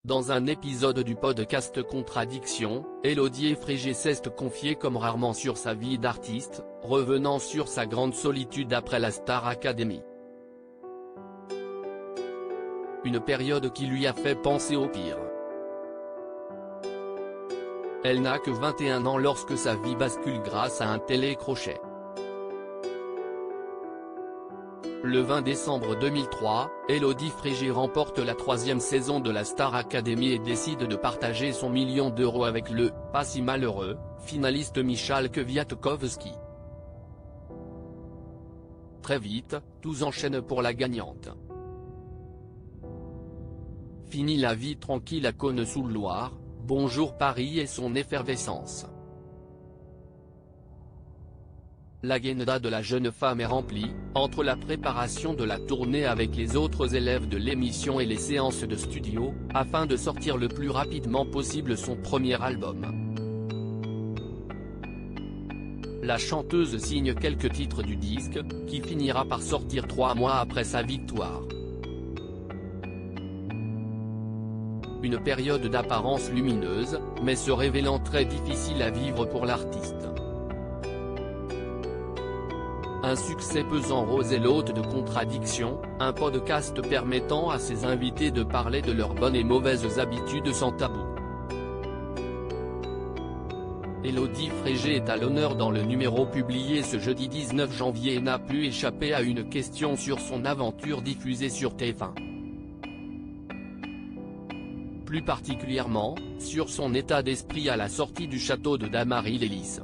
Dans un épisode du podcast Contradiction, Élodie Frégé s'est confiée comme rarement sur sa vie d'artiste, revenant sur sa grande solitude après la Star Academy. Une période qui lui a fait penser au pire. Elle n'a que 21 ans lorsque sa vie bascule grâce à un télécrochet. Le 20 décembre 2003, Élodie Frégé remporte la 3e saison de la Star Academy et décide de partager son million d'euros avec le « pas si malheureux » finaliste Michal Kwiatkowski. Très vite, tout s'enchaîne pour la gagnante. Fini la vie tranquille à Cosne-sous-Loire, bonjour Paris et son effervescence. L'agenda de la jeune femme est remplie, entre la préparation de la tournée avec les autres élèves de l'émission et les séances de studio, afin de sortir le plus rapidement possible son premier album. La chanteuse signe quelques titres du disque, qui finira par sortir 3 mois après sa victoire. Une période d'apparence lumineuse, mais se révélant très difficile à vivre pour l'artiste. Un succès pesant rose et l'hôte de Contradiction, un podcast permettant à ses invités de parler de leurs bonnes et mauvaises habitudes sans tabou. Élodie Frégé est à l'honneur dans le numéro publié ce jeudi 19 janvier et n'a pu échapper à une question sur son aventure diffusée sur TF1. Plus particulièrement, sur son état d'esprit à la sortie du château de Damary-lès-Lys.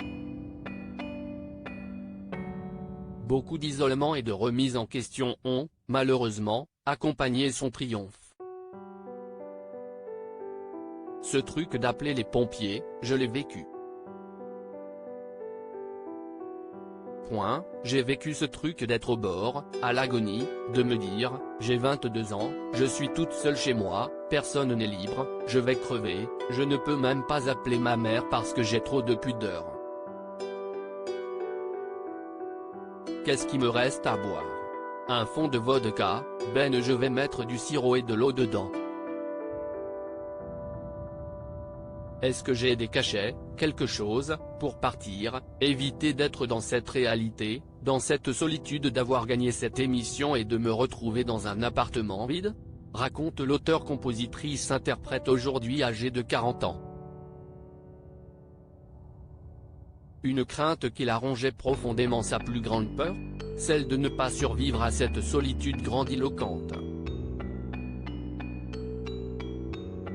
Beaucoup d'isolement et de remise en question ont, malheureusement, accompagné son triomphe. Ce truc d'appeler les pompiers, je l'ai vécu. J'ai vécu ce truc d'être au bord, à l'agonie, de me dire, j'ai 22 ans, je suis toute seule chez moi, personne n'est libre, je vais crever, je ne peux même pas appeler ma mère parce que j'ai trop de pudeur. Qu'est-ce qui me reste à boire? Un fond de vodka, je vais mettre du sirop et de l'eau dedans. Est-ce que j'ai des cachets, quelque chose, pour partir, éviter d'être dans cette réalité, dans cette solitude d'avoir gagné cette émission et de me retrouver dans un appartement vide? Raconte l'auteure-compositrice-interprète aujourd'hui âgée de 40 ans. Une crainte qui la rongeait profondément, sa plus grande peur? Celle de ne pas survivre à cette solitude grandiloquente.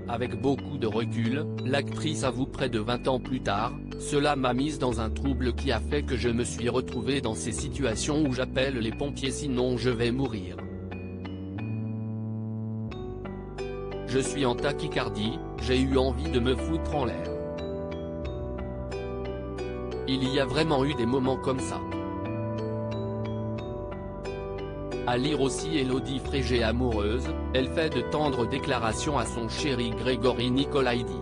Avec beaucoup de recul, l'actrice avoue près de 20 ans plus tard, cela m'a mise dans un trouble qui a fait que je me suis retrouvée dans ces situations où j'appelle les pompiers sinon je vais mourir. Je suis en tachycardie, j'ai eu envie de me foutre en l'air. Il y a vraiment eu des moments comme ça. À lire aussi Élodie Frégé amoureuse, elle fait de tendres déclarations à son chéri Grégory Nicolaïdi.